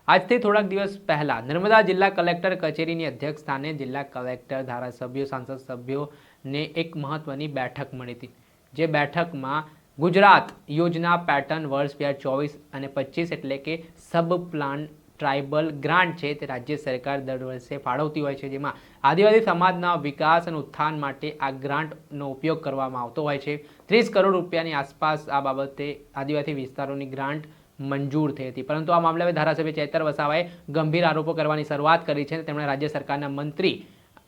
આજથી થોડાક દિવસ પહેલા નર્મદા જિલ્લા કલેક્ટર કચેરીની અધ્યક્ષ સ્થાને જિલ્લા કલેક્ટર ધારાસભ્યો સાંસદ સભ્યોને એક મહત્વની બેઠક મળી હતી। જે બેઠકમાં ગુજરાત યોજના પેટર્ન વર્ષ 2024 અને 25 એટલે કે સબ પ્લાન ટ્રાઇબલ ગ્રાન્ટ છે તે રાજ્ય સરકાર દર વર્ષે ફાળવતી હોય છે, જેમાં આદિવાસી સમાજના વિકાસ અને ઉત્થાન માટે આ ગ્રાન્ટનો ઉપયોગ કરવામાં આવતો હોય છે। 30 કરોડ રૂપિયાની આસપાસ આ બાબતે આદિવાસી વિસ્તારોની ગ્રાન્ટ મંજૂર થઈ હતી, પરંતુ આ મામલે ધારાસભ્ય ચેતર વસાવાએ ગંભીર આરોપો કરવાની શરૂઆત કરી છે। તેમણે રાજ્ય સરકારના મંત્રી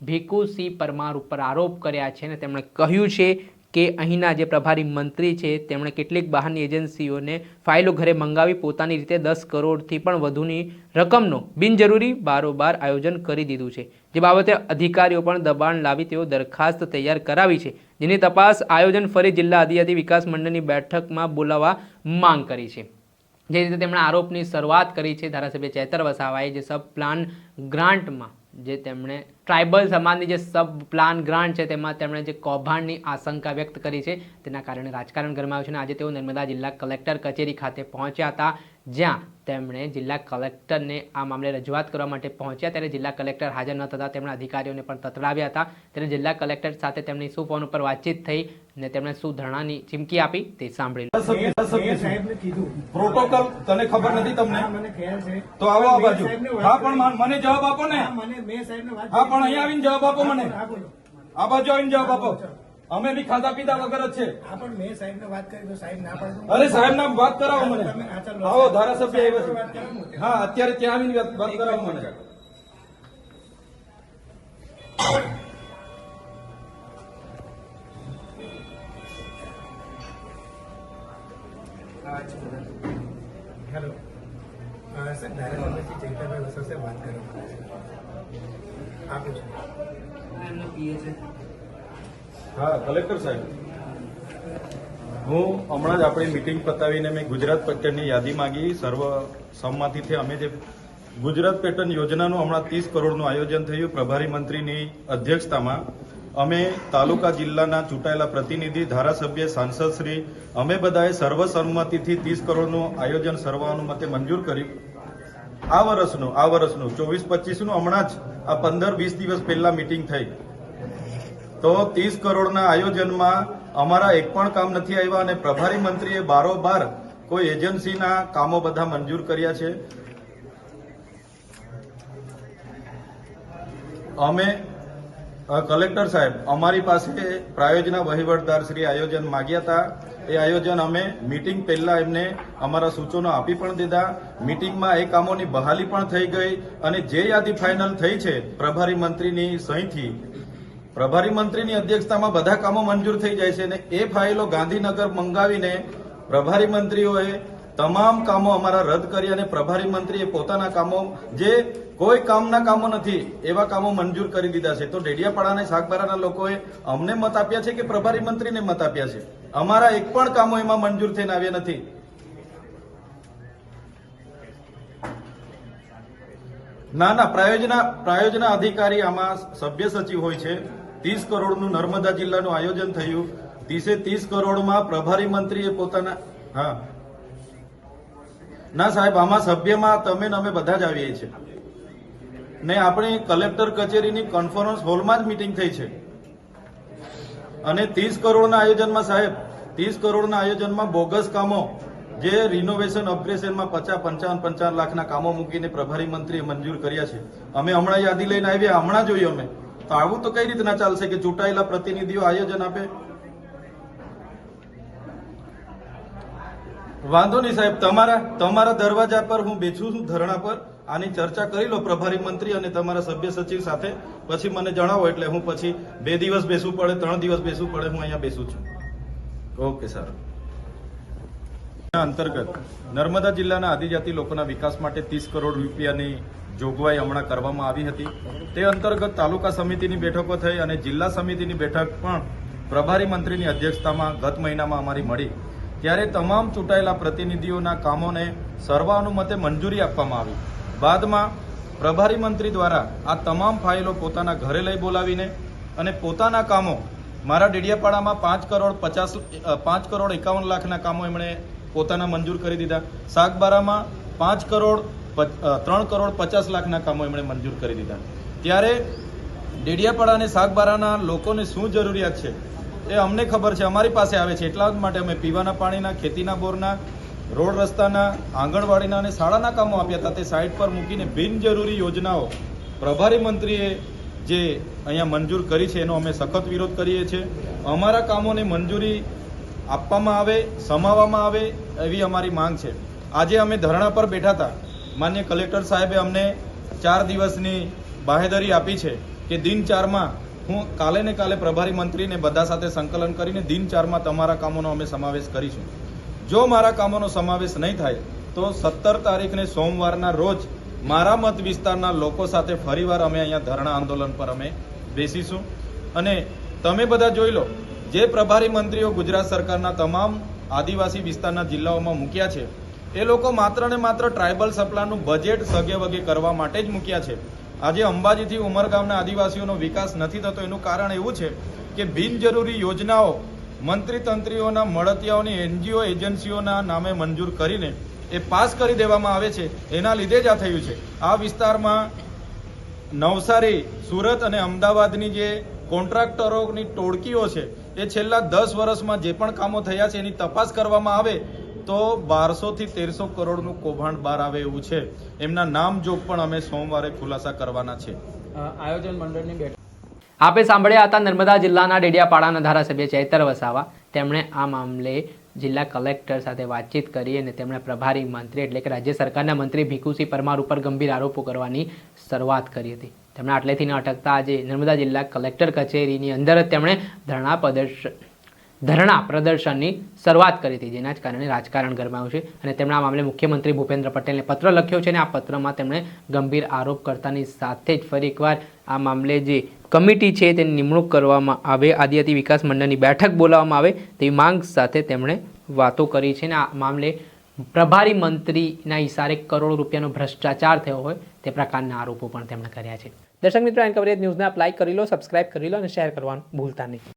ભીખુસિંહ પરમાર ઉપર આરોપ કર્યા છે અને તેમણે કહ્યું છે કે અહીંના જે પ્રભારી મંત્રી છે તેમણે કેટલીક બહારની એજન્સીઓને ફાઇલો ઘરે મંગાવી પોતાની રીતે 10 કરોડથી પણ વધુની રકમનો બિનજરૂરી બારોબાર આયોજન કરી દીધું છે, જે બાબતે અધિકારીઓ પણ દબાણ લાવી તેઓ દરખાસ્ત તૈયાર કરાવી છે, જેની તપાસ આયોજન ફરી જિલ્લા આદિજાતિ વિકાસ મંડળની બેઠકમાં બોલાવવા માંગ કરી છે। જે રીતે તેમણે આરોપની શરૂઆત કરી છે ધારાસભ્ય ચેતર વસાવાએ જે સબ પ્લાન ગ્રાન્ટમાં જે તેમણે ટ્રાઇબલ સમાજની જે સબ પ્લાન ગ્રાન્ટ છે તેમાં તેમણે જે કૌભાંડની આશંકા વ્યક્ત કરી છે, તેના કારણે રાજકારણ ગરમાયું છે અને આજે તેઓ નર્મદા જિલ્લા કલેક્ટર કચેરી ખાતે પહોંચ્યા હતા, જ્યાં તેમણે જિલ્લા કલેક્ટરને આ મામલે રજૂઆત કરવા માટે પહોંચ્યા। ત્યારે જિલ્લા કલેક્ટર હાજર ન થતા તેમણે અધિકારીઓને પણ તતડાવ્યા હતા। ત્યારે જિલ્લા કલેક્ટર સાથે તેમની શું ફોન ઉપર વાતચીત થઈ અને તેમણે શું ધરણાની ચીમકી આપી તે સાંભળી લો। પ્રોટોકોલ તને ખબર નથી તમને? મને ખ્યાલ છે તો આવો આ બાજુ। હા પણ મને જવાબ આપો ને। મેં સાહેબને વાત હા પણ અહીંયા આવીને જવાબ આપો મને। હા બોલો। આ બાજુ આવીને જવાબ આપો। અમે બી ખાધા પીધા વગર જ છે। હા પણ મેં સાહેબને વાત કરી તો સાહેબ ના પાડે તો અરે સાહેબ નામ વાત કરાવો મને। આવો ધારાસભ્ય આવ્યા વાત છે। કરાવો ને। હા અત્યારે ત્યાં આવીને વાત કરાવો મને। હેલો સર, ધારાસભ્ય ચૈતરભાઈ વસાવા વાત કરો આપું છું એમનો પીએ છે। હા કલેક્ટર સાહેબ, હું હમણાં જ આપણી મીટિંગ પતાવીને મેં ગુજરાત પેટર્નની યાદી માંગી। સર્વ સંમતિથી અમે જે ગુજરાત પેટર્ન યોજનાનું હમણાં 30 કરોડનું આયોજન થયું પ્રભારી મંત્રીની અધ્યક્ષતામાં, અમે તાલુકા જિલ્લાના ચૂંટાયેલા પ્રતિનિધિ ધારાસભ્ય સાંસદશ્રી અમે બધાએ સર્વસંમતિથી 30 કરોડનું આયોજન સર્વાનુમતે મંજૂર કર્યું। આ વર્ષનું 24-25નું હમણાં જ આ 15-20 દિવસ પહેલા મીટિંગ થઈ, તો 30 કરોડના આયોજનમાં અમારા એક પણ કામ નથી આવ્યા અને પ્રભારી મંત્રીએ બારોબાર કોઈ એજન્સીના કામો બધા મંજૂર કર્યા છે। અમે કલેક્ટર સાહેબ અમારી પાસે પ્રાયોજના વહીવટદાર શ્રી આયોજન માગ્યા હતા, એ આયોજન અમે મીટિંગ પહેલા એમને અમારા સૂચનો આપી પણ દીધા। મીટિંગમાં એ કામોની બહાલી પણ થઈ ગઈ અને જે યાદી ફાઇનલ થઈ છે પ્રભારી મંત્રીની સહીથી, પ્રભારી મંત્રીની અધ્યક્ષતામાં બધા કામો મંજૂર થઈ જાય છે અને એ ફાઇલો ગાંધીનગર મંગાવીને પ્રભારી મંત્રીઓએ તમામ કામો અમારા રદ કરી અને પ્રભારી મંત્રીએ પોતાના કામો જે કોઈ કામના કામો નથી એવા કામો મંજૂર કરી દીધા છે। તો ડેડિયાપાડા અને સાગબારાના લોકોએ અમને મત આપ્યા છે કે પ્રભારી મંત્રીને મત આપ્યા છે? અમારા એક પણ કામો એમાં મંજૂર થઈને આવ્યા નથી। ના પ્રાયોજના અધિકારી આમાં સભ્ય સચિવ હોય છે। 30 કરોડનું નર્મદા જિલ્લાનું આયોજન થયું, 30 કરોડમાં પ્રભારી મંત્રીએ પોતાના હા ના સાહેબ, આમાં સભ્યમાં તમે ને અમે બધા જ આવીએ છીએ ને આપણી કલેક્ટર કચેરીની કોન્ફરન્સ હોલમાં જ મીટિંગ થઈ છે અને 30 કરોડના આયોજનમાં સાહેબ 30 કરોડના આયોજનમાં બોગસ કામો જે રિનોવેશન અપગ્રેડેશનમાં 55 લાખના કામો મૂકીને પ્રભારી મંત્રીએ મંજૂર કર્યા છે। અમે હમણાં યાદી લઈને આવ્યા, હમણાં જોયું અમે, તો આવું તો કઈ રીતના ચાલશે કે ચૂંટાયેલા પ્રતિનિધિઓ આયોજન આપે? વાંધો નહીં સાહેબ, તમારા દરવાજા પર હું બેઠું છું ધરણા પર, આની ચર્ચા કરી લો પ્રભારી મંત્રી અને તમારા સભ્ય સચિવ સાથે, પછી મને જણાવો એટલે હું પછી 2 દિવસ બેસવું પડે 3 દિવસ બેસવું પડે, હું અહીંયા બેસું છું। Okay sir. અંતર્ગત નર્મદા જિલ્લાના આદિજાતિ લોકોના વિકાસ માટે 30 કરોડ રૂપિયાની જોગવાઈ હમણાં કરવામાં આવી હતી। તે અંતર્ગત તાલુકા સમિતિની બેઠકો થઈ અને જિલ્લા સમિતિની બેઠક પણ પ્રભારી મંત્રીની અધ્યક્ષતામાં ગત મહિનામાં અમારી મળી, ત્યારે તમામ ચૂંટાયેલા પ્રતિનિધિઓના કામોને સર્વાનુમતે મંજૂરી આપવામાં આવી। બાદમાં પ્રભારી મંત્રી દ્વારા આ તમામ ફાઇલો પોતાના ઘરે લઈ બોલાવીને અને પોતાના કામો મારા ડેડિયાપાડામાં 5 કરોડ 51 લાખના કામો એમણે પોતાના મંજૂર કરી દીધા, સાગબારામાં 5 કરોડ 3,50,00,000 કામો એમણે મંજૂર કરી દીધા. ત્યારે ડેડિયાપાડા અને સાગબારાના લોકોને શું જરૂરિયાત છે એ અમને ખબર છે, અમારી પાસે આવે છે. એટલા માટે અમે પીવાના પાણીના, ખેતીના બોરના, રોડ રસ્તાના, આંગણવાડીના અને શાળાના કામો આપ્યા હતા. તે સાઇડ પર મૂકીને બિનજરૂરી યોજનાઓ પ્રભારી મંત્રીએ જે અહીંયા મંજૂર કરી છે એનો અમે સખત વિરોધ કરીએ છીએ. અમારા કામોને મંજૂરી આપવામાં આવે, સમાવવામાં આવે એવી અમારી માંગ છે. આજે અમે ધરણા પર બેઠા હતા. માન્ય કલેક્ટર સાહેબે અમને 4 દિવસની બાહેધરી આપી છે કે દિન 4માં હું કાલે ને કાલે પ્રભારી મંત્રીને બધા સાથે સંકલન કરીને દિન 4માં તમારા કામોનો અમે સમાવેશ કરીશું. જો મારા કામોનો સમાવેશ નહીં થાય તો 17 તારીખને સોમવારના રોજ મારા મત વિસ્તારના લોકો સાથે ફરીવાર અમે અહીંયા ધરણા આંદોલન પર અમે બેસીશું. અને તમે બધા જોઈ લો, જે પ્રભારી મંત્રીઓ ગુજરાત સરકારના તમામ આદિવાસી વિસ્તારના જિલ્લાઓમાં મૂક્યા છે એ લોકો માત્ર ને માત્ર ટ્રાઇબલ સપ્લાયનું બજેટ સગે વગે કરવા માટે જ મૂક્યા છે. આજે અંબાજીથી ઉમરગામના આદિવાસીઓનો વિકાસ નથી થતો એનું કારણ એવું છે કે બિનજરૂરી યોજનાઓ મંત્રી તંત્રીઓના, મળતિયાઓની, NGO એજન્સીઓના નામે મંજૂર કરીને એ પાસ કરી દેવામાં આવે છે. એના લીધે જ આ થયું છે. આ વિસ્તારમાં નવસારી, સુરત અને અમદાવાદની જે કોન્ટ્રાક્ટરોની ટોળકીઓ છે એ છેલ્લા 10 વર્ષમાં જે પણ કામો થયા છે એની તપાસ કરવામાં આવે તો 1200 થી 1300 કરોડનું કૌભાંડ બહાર આવે એવું છે. એમના નામ જોગ પણ અમે સોમવારે ખુલાસા કરવાના છે. આયોજન મંડળની બેઠક આપે સાંભળ્યા હતા નર્મદા જિલ્લાના ડેડિયાપાડાના ધારાસભ્ય ચૈતર વસાવા. તેમણે આ મામલે જિલ્લા કલેક્ટર સાથે વાતચીત કરી અને તેમણે પ્રભારી મંત્રી એટલે કે રાજ્ય સરકારના મંત્રી ભીખુસિંહ પરમાર ઉપર ગંભીર આરોપો કરવાની શરૂઆત કરી હતી. તેમણે આટલેથી ન અટકતા આજે નર્મદા જિલ્લા કલેક્ટર કચેરીની અંદર જ તેમણે ધરણા પ્રદર્શનની શરૂઆત કરી હતી, જેના જ કારણે રાજકારણ ગરમાયું છે. અને તેમણે આ મામલે મુખ્યમંત્રી ભૂપેન્દ્ર પટેલને પત્ર લખ્યો છે અને આ પત્રમાં તેમણે ગંભીર આરોપ કરતાની સાથે જ ફરી એકવાર આ મામલે જે કમિટી છે તેની નિમણૂક કરવામાં આવે, આદિજાતિ વિકાસ મંડળની બેઠક બોલાવવામાં આવે તેવી માંગ સાથે તેમણે વાતો કરી છે. અને આ મામલે પ્રભારી મંત્રીના ઇશારે કરોડો રૂપિયાનો ભ્રષ્ટાચાર થયો હોય તે પ્રકારના આરોપો પણ તેમણે કર્યા છે. દર્શક મિત્રો, એન કવરેજ ન્યૂઝને આપ લાઇક કરી લો, સબસ્ક્રાઇબ કરી લો અને શેર કરવાનું ભૂલતા નહીં.